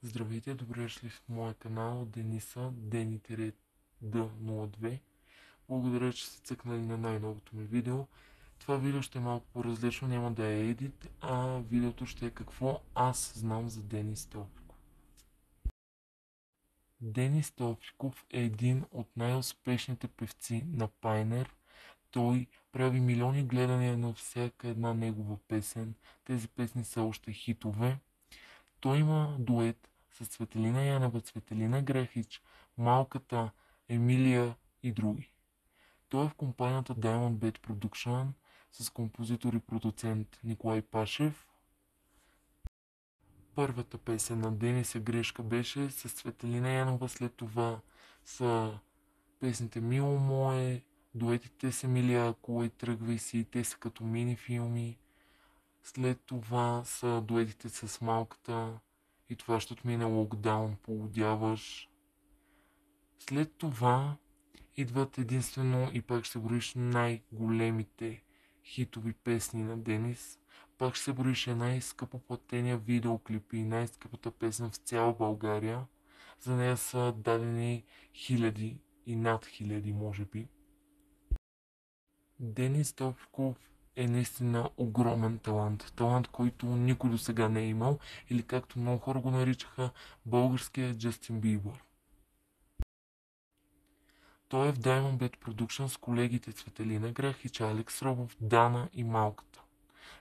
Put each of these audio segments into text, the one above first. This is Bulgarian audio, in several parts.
Здравейте, добре дошли в моя канал Дениса Deni-D02. Благодаря, че сте цъкнали на най-новото ми видео. Това видео ще е малко по-различно, няма да е едит, а видеото ще е какво аз знам за Денис Топиков. Денис Топиков е един от най-успешните певци на Pioneer. Той прави милиони гледания на всяка една негова песен. Тези песни са още хитове. Той има дует с Цветелина Янева, Цветелина Грехич, Малката, Емилия и други. Той е в компанията Diamond Bed Production с композитор и продуцент Николай Пашев. Първата песен на Дениса Грешка беше с Цветелина Янева, след това са песните Мило мое, дуетите с Емилия, ако тръгвай си, те са като мини-филми. След това са дуетите с Малката и това ще отмине локдаун, полудяваш. След това идват единствено и пак ще броиш най-големите хитови песни на Денис. Пак ще броиш най-скъпо платения видеоклип и най-скъпата песен в цяла България. За нея са дадени хиляди и над хиляди, може би. Денис Топиков е наистина огромен талант. Талант, който никой до сега не е имал, или както много хора го наричаха, българския Джастин Бибър. Той е в Diamond Bed Production с колегите Цветелина Грехич, Алекс Робов, Дана и Малката.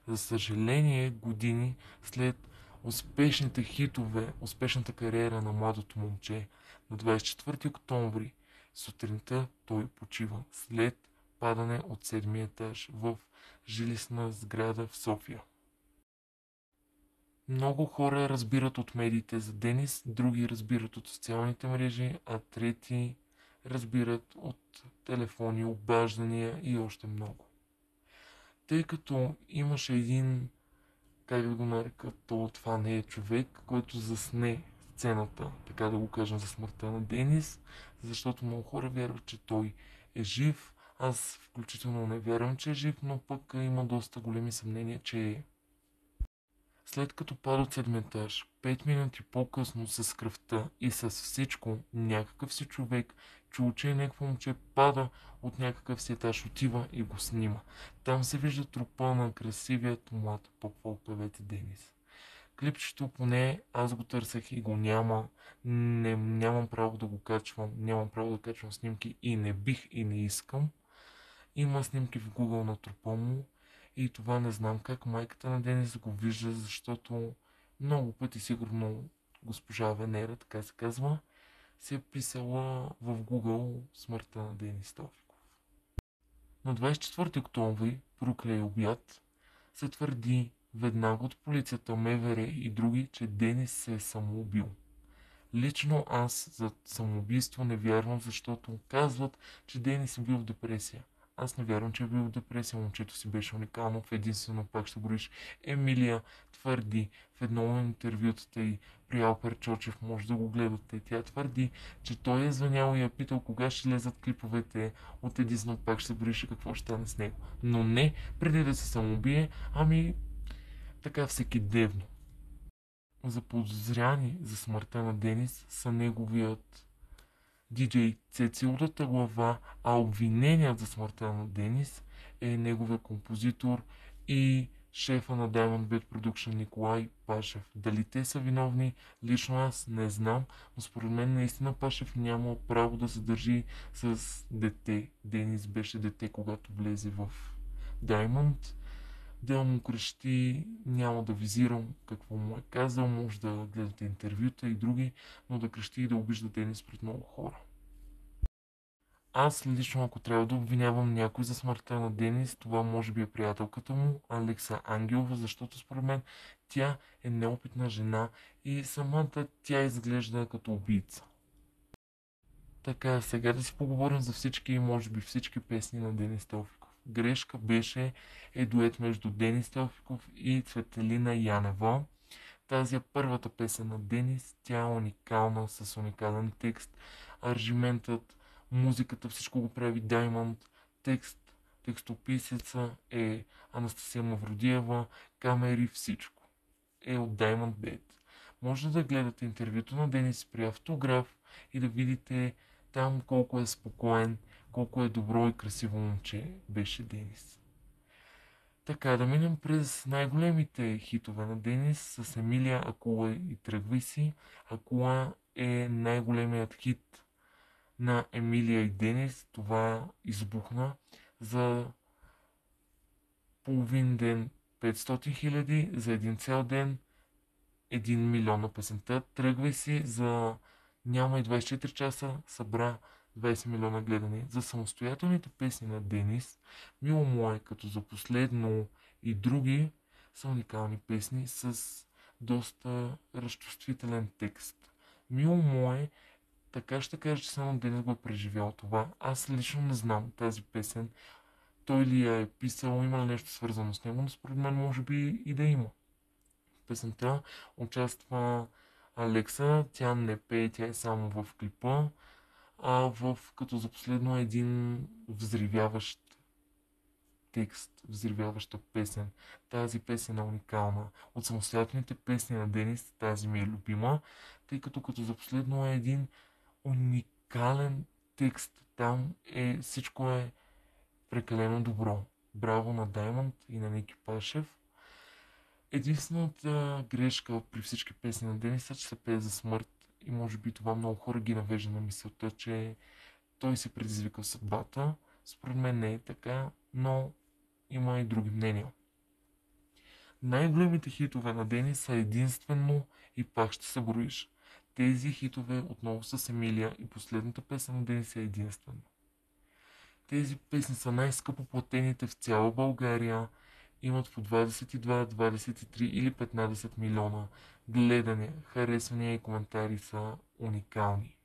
За съжаление, години след успешните хитове, успешната кариера на младото момче, на 24 октомври сутринта той почива след падане от 7-ми етаж в жилищна сграда в София. Много хора разбират от медиите за Денис, други разбират от социалните мрежи, а трети разбират от телефони, обаждания и още много. Тъй като имаше един, как да го нарека, това не е човек, който засне сцената, така да го кажем, за смъртта на Денис, защото много хора вярват, че той е жив. Аз включително не вярвам, че е жив, но пък има доста големи съмнения, че е. След като пада от 7 етаж, 5 минути по-късно с кръвта и с всичко, някакъв си човек чул, че някакво момче пада от някакъв си етаж, отива и го снима. Там се вижда трупа на красивият млад поп певец Денис. Клипчето поне аз го търсех и го няма. Нямам право да го качвам, нямам право да качвам снимки и не бих и не искам. Има снимки в Google на трупа му и това не знам как майката на Денис го вижда, защото много пъти сигурно госпожа Венера, така се казва, се е писала в Google смъртта на Денис Топиков. На 24 октомври, покрай обяд, се твърди веднага от полицията, МВР и други, че Денис се е самоубил. Лично аз за самоубийство не вярвам, защото казват, че Денис е бил в депресия. Аз не вярвам, че е бил в депресия. Момчето си беше уникално. В единствено, пак ще броиш, Емилия твърди в едно от интервютата и при Алпер Чочев, може да го гледате. Тя твърди, че той е звънял и е питал кога ще лезат клиповете от единствено, пак ще броиш и какво ще стане с него. Но не преди да се самоубие, ами така всекидневно. Заподозряни за смъртта на Денис са неговият диджей Цецилата глава, а обвиненият за смъртта на Денис е неговия композитор и шефа на Diamond Bed Production Николай Пашев. Дали те са виновни, лично аз не знам, но според мен наистина Пашев няма право да се държи с дете. Денис беше дете, когато влезе в Diamond. Да му крещи, няма да визирам какво му е казал, може да гледате интервюта и други, но да крещи и да обижда Денис пред много хора. Аз лично, ако трябва да обвинявам някой за смъртта на Денис, това може би е приятелката му, Алекса Ангелова, защото според мен тя е неопитна жена и самата тя изглежда като убийца. Така, сега да си поговорим за всички и може би всички песни на Денис Топиков. Грешка беше дует между Денис Топиков и Цветелина Янева. Тази е първата песен на Денис, тя е уникална, с уникален текст. Аржиментът, музиката, всичко го прави Diamond. Текстописеца Анастасия Мавродиева, камери, всичко е от Diamond Bed. Може да гледате интервюто на Денис при Автограф и да видите там колко е спокоен, колко е добро и красиво момче беше Денис. Така, да минем през най-големите хитове на Денис с Емилия, Акула и Тръгвай си. Акула е най-големият хит на Емилия и Денис. Това избухна за половин ден 500 хиляди, за един цял ден 1 милион на песента. Тръгвай си за няма и 24 часа събра 20 милиона гледани. За самостоятелните песни на Денис, Мило мое, като за последно и други, са уникални песни с доста разчувствителен текст. Мило мое, така ще кажа, че само Денис го е преживял това. Аз лично не знам тази песен. Той ли я е писал, има ли нещо свързано с него, но според мен може би и да има. В песента участва Алекса, тя не пее, тя е само в клипа, като за последно е един взривяващ текст, взривяваща песен. Тази песен е уникална. От самостоятелните песни на Денис тази ми е любима, тъй като за последно е един уникален текст. Там всичко е прекалено добро. Браво на Даймонд и на Ники Пашев. Единствената грешка при всички песни на Денис е, че се пее за смърт и може би това много хора ги навежда на мисълта, че той се предизвика съдбата. Според мен не е така, но има и други мнения. Най-големите хитове на Денис са единствено и пак ще се броиш. Тези хитове отново с Емилия и последната песен на Денис е единствено. Тези песни са най-скъпо платените в цяла България. Имат по 22, 23 или 15 милиона гледания, харесвания и коментари са уникални.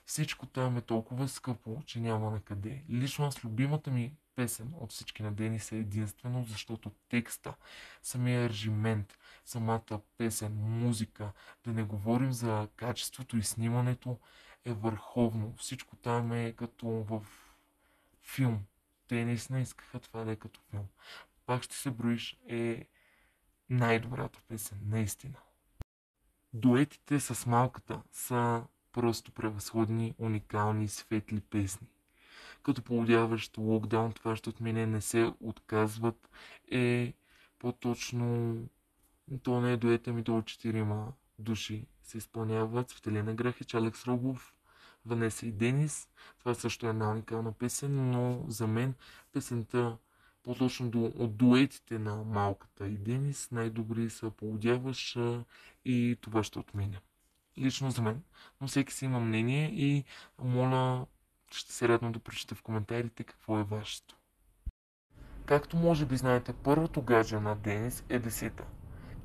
Всичко там е толкова скъпо, че няма на къде. Лично аз любимата ми песен от всички на Денис е единствено, защото текста, самия аржимент, самата песен, музика, да не говорим за качеството и снимането, е върховно. Всичко там е като в филм. Те наистина искаха това да е като филм. Пак ще се броиш е най-добрата песен, наистина. Дуетите с Малката са просто превъзходни, уникални, светли песни. Като Полудяващ, Локдаун, това ще от мене не се отказват по-точно, то не е дуета ми, то от 4 души се изпълняват. Цветелина Грахич, Алекс Рогов, Ванеса и Денис. Това също е една уникална песен, но за мен песента, по-точно от дуетите на Малката и Денис, най-добри са Полудяващ и това ще отменя. Лично за мен. Но всеки си има мнение и моля, ще се радвам да прочета в коментарите какво е вашето. Както може би знаете, първото гадже на Денис е Десита.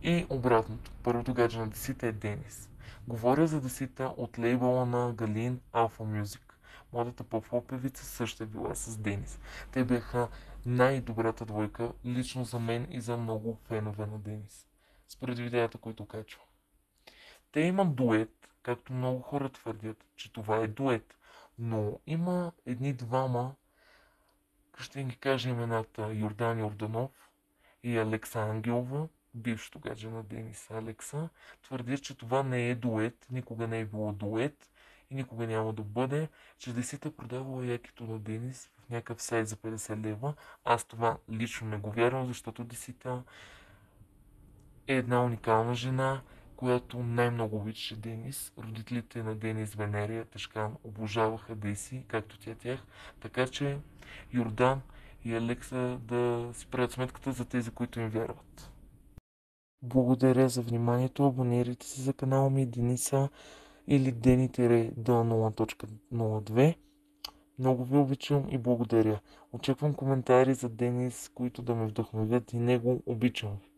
И обратното, първото гадже на Десита е Денис. Говоря за Десита от лейбъла на Галин Alpha Music. Младата поп певица също е била с Денис. Те бяха най-добрата двойка, лично за мен и за много фенове на Денис. Според видеята, които качвам. Те имат дует, както много хора твърдят, че това е дует. Но има едни-двама, ще ги кажа имената, Йордан Йорданов и Алекса Ангелова, бившото гадже на Денис Алекса, твърдят, че това не е дует, никога не е било дует и никога няма да бъде, че Десита продавала якито на Денис в някакъв сайт за 50 лева. Аз това лично не го вярвам, защото Десита е една уникална жена, която най-много обичаше Денис. Родителите на Денис, Венерия, Ташкан обожаваха Деси, както тях. Така че Йордан и Алекса да си правят сметката за тези, които им вярват. Благодаря за вниманието. Абонирайте се за канала ми Дениса или Deni-do0.02. Много ви обичам и благодаря. Очаквам коментари за Денис, които да ме вдъхновят и него. Обичам ви.